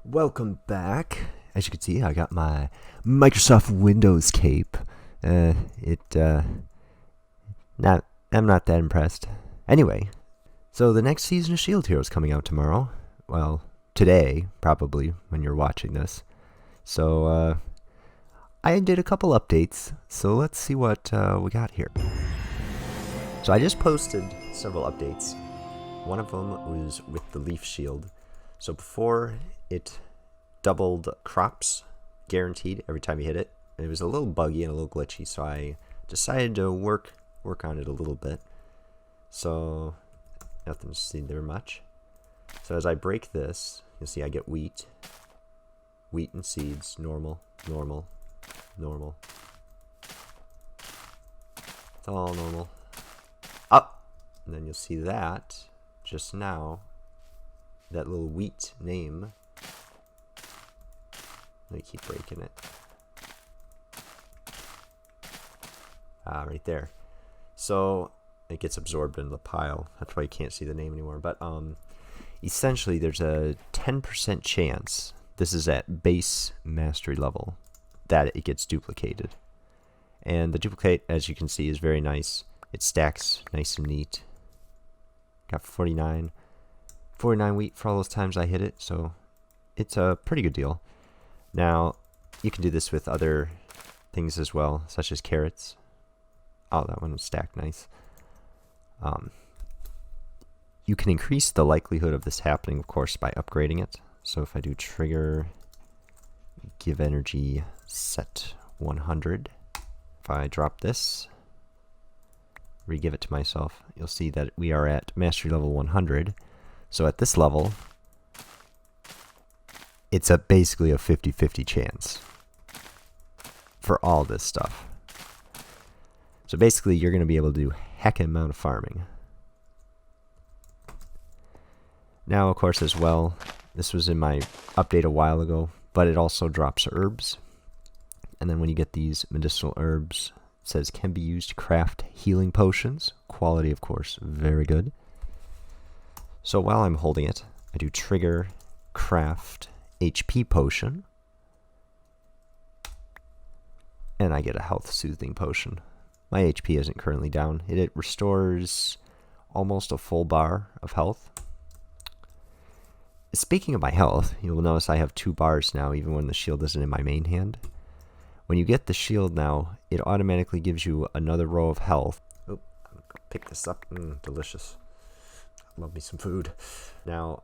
Welcome back. As you can see, I got my Microsoft Windows cape. I'm not that impressed. Anyway, so the next season of Shield Hero is coming out tomorrow. Well, today, probably, when you're watching this. So, I did a couple updates, so let's see what we got here. So I just posted several updates. One of them was with the leaf shield. So before, it doubled crops, guaranteed, every time you hit it. It was a little buggy and a little glitchy, so I decided to work on it a little bit. So, nothing to see there much. So as I break this, you'll see I get wheat. Wheat and seeds, normal, normal, normal. It's all normal. Up! And then you'll see that, just now, that little wheat name. Let me keep breaking it. Right there. So it gets absorbed into the pile. That's why you can't see the name anymore. But essentially, there's a 10% chance, this is at base mastery level, that it gets duplicated. And the duplicate, as you can see, is very nice. It stacks nice and neat. Got 49 wheat for all those times I hit it, so it's a pretty good deal. Now, you can do this with other things as well, such as carrots. Oh, that one was stacked nice. You can increase the likelihood of this happening, of course, by upgrading it. So if I do trigger, give energy, set 100. If I drop this, re-give it to myself, you'll see that we are at mastery level 100. So at this level, it's basically a 50-50 chance for all this stuff. So basically, you're going to be able to do heckin' amount of farming. Now, of course, as well, this was in my update a while ago, but it also drops herbs. And then when you get these medicinal herbs, it says can be used to craft healing potions. Quality, of course, very good. So while I'm holding it, I do trigger, craft, HP potion, and I get a health soothing potion. My HP isn't currently down. It restores almost a full bar of health. Speaking of my health, you will notice I have 2 bars now, even when the shield isn't in my main hand. When you get the shield now, it automatically gives you another row of health. Oh, I'm gonna pick this up. Delicious. Love me some food. Now,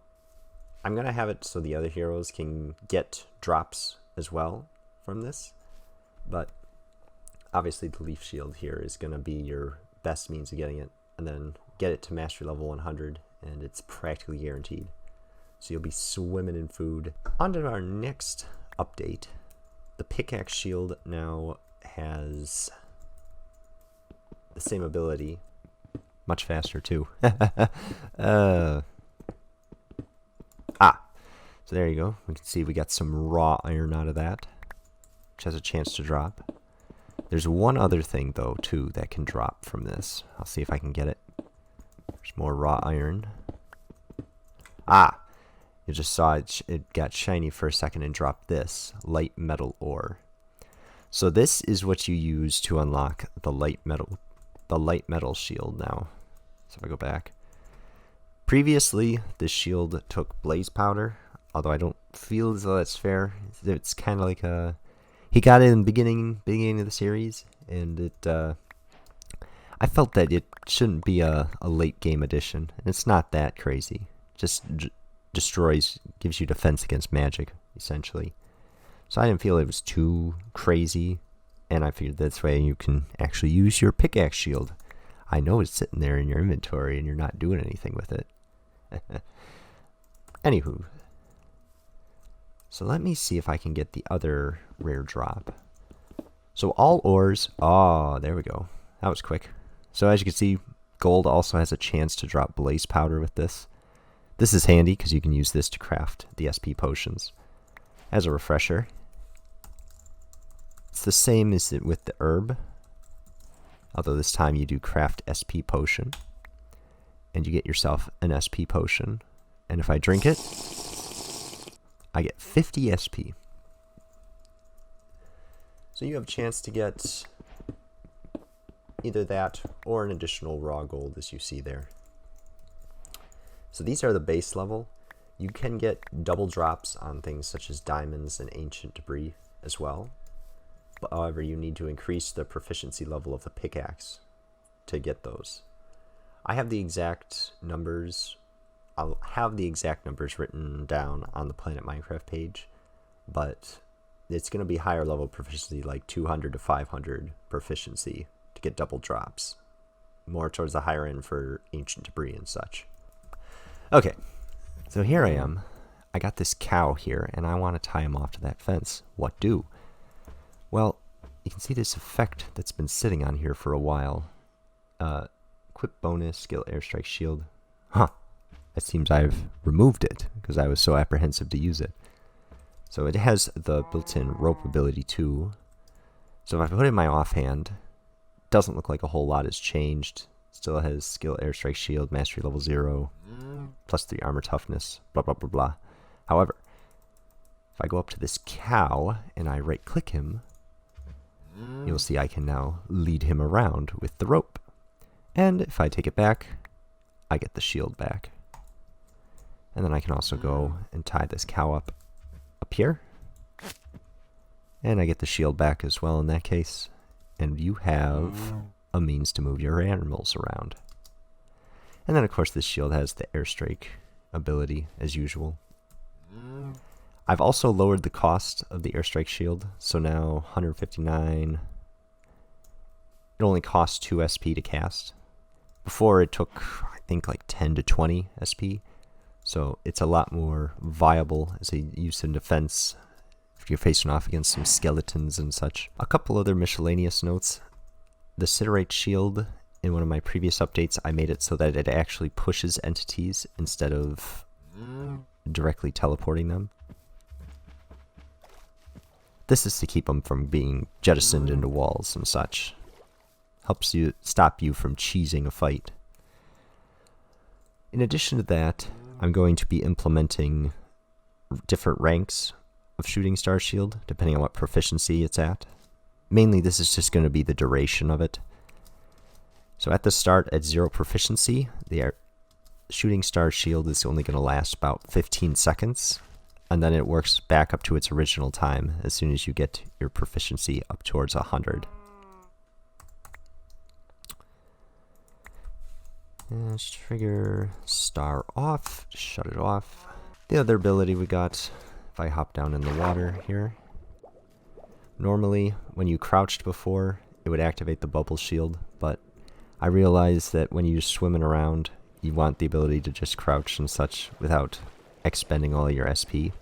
I'm going to have it so the other heroes can get drops as well from this. But obviously the leaf shield here is going to be your best means of getting it. And then get it to mastery level 100 and it's practically guaranteed. So you'll be swimming in food. On to our next update. The Pickaxe shield now has the same ability. Much faster too. So there you go. We can see we got some raw iron out of that, which has a chance to drop. There's one other thing though too that can drop from this. I'll see if I can get it. There's more raw iron. You just saw it got shiny for a second and dropped this light metal ore. So this is what you use to unlock the light metal shield now. So if I go back, previously this shield took blaze powder, although I don't feel as though that's fair. It's kind of like he got it in the beginning of the series, and I felt that it shouldn't be a late game addition. And it's not that crazy. Just destroys, gives you defense against magic essentially. So I didn't feel it was too crazy, and I figured that's way you can actually use your pickaxe shield. I know it's sitting there in your inventory and you're not doing anything with it. Anywho. So let me see if I can get the other rare drop. So all ores. Oh, there we go. That was quick. So as you can see, gold also has a chance to drop blaze powder with this. This is handy because you can use this to craft the SP potions. As a refresher, it's the same as with the herb. Although this time you do craft SP potion. And you get yourself an SP potion. And if I drink it, I get 50 SP. So you have a chance to get either that or an additional raw gold, as you see there. So these are the base level. You can get double drops on things such as diamonds and ancient debris as well. But however, you need to increase the proficiency level of the pickaxe to get those. I have the exact numbers. I'll have the exact numbers written down on the Planet Minecraft page, but it's going to be higher level proficiency, like 200 to 500 proficiency to get double drops. More towards the higher end for ancient debris and such. Okay, so here I am. I got this cow here, and I want to tie him off to that fence. What do? Well, you can see this effect that's been sitting on here for a while. Equip bonus, skill, airstrike, shield. Huh. It seems I've removed it because I was so apprehensive to use it. So it has the built-in rope ability too. So if I put it in my offhand, doesn't look like a whole lot has changed. Still has skill, airstrike, shield, mastery level 0, +3 armor toughness, blah blah blah blah. However, if I go up to this cow and I right-click him, you'll see I can now lead him around with the rope. And if I take it back, I get the shield back. And then I can also go and tie this cow up here. And I get the shield back as well in that case. And you have a means to move your animals around. And then of course this shield has the airstrike ability as usual. I've also lowered the cost of the airstrike shield, so now 159. It only costs 2 SP to cast. Before it took, I think, like 10 to 20 SP, so it's a lot more viable as a use in defense if you're facing off against some skeletons and such. A couple other miscellaneous notes. The Siderite shield, in one of my previous updates, I made it so that it actually pushes entities instead of directly teleporting them. This is to keep them from being jettisoned into walls and such. Helps you stop you from cheesing a fight. In addition to that, I'm going to be implementing different ranks of Shooting Star Shield, depending on what proficiency it's at. Mainly this is just going to be the duration of it. So at the start, at 0 proficiency, the Shooting Star Shield is only going to last about 15 seconds. And then it works back up to its original time as soon as you get your proficiency up towards 100. And trigger star off, shut it off. The other ability we got, if I hop down in the water here. Normally, when you crouched before, it would activate the bubble shield, but I realized that when you're swimming around, you want the ability to just crouch and such without expending all your SP.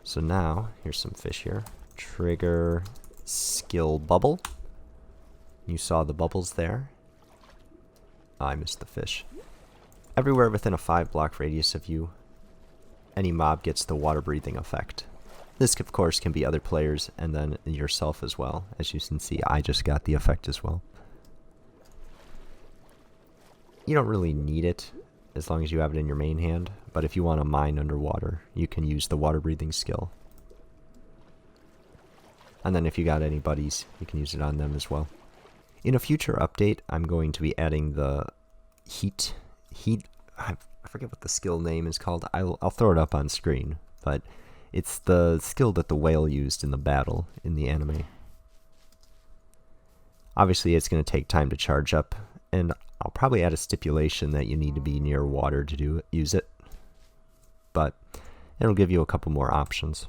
So now, here's some fish here. Trigger skill bubble. You saw the bubbles there. I missed the fish. Everywhere within a 5-block radius of you, any mob gets the water breathing effect. This, of course, can be other players and then yourself as well. As you can see, I just got the effect as well. You don't really need it as long as you have it in your main hand, but if you want to mine underwater, you can use the water breathing skill. And then if you got any buddies, you can use it on them as well. In a future update, I'm going to be adding the heat, I forget what the skill name is called. I'll throw it up on screen, but it's the skill that the whale used in the battle in the anime. Obviously, it's going to take time to charge up, and I'll probably add a stipulation that you need to be near water to use it, but it'll give you a couple more options.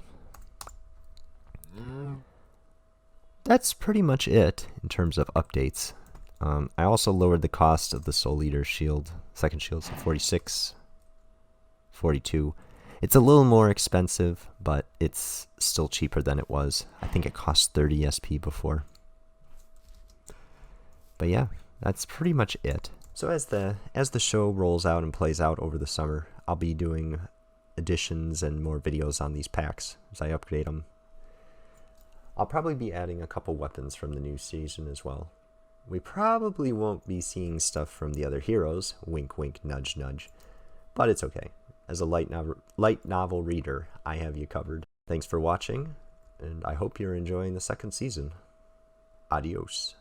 That's pretty much it in terms of updates. I also lowered the cost of the Soul Eater shield, second shield, to 46, 42. It's a little more expensive, but it's still cheaper than it was. I think it cost 30 SP before. But yeah, that's pretty much it. So as the show rolls out and plays out over the summer, I'll be doing additions and more videos on these packs as I upgrade them. I'll probably be adding a couple weapons from the new season as well. We probably won't be seeing stuff from the other heroes, wink wink nudge nudge, but it's okay. As a light novel reader, I have you covered. Thanks for watching, and I hope you're enjoying the second season. Adios.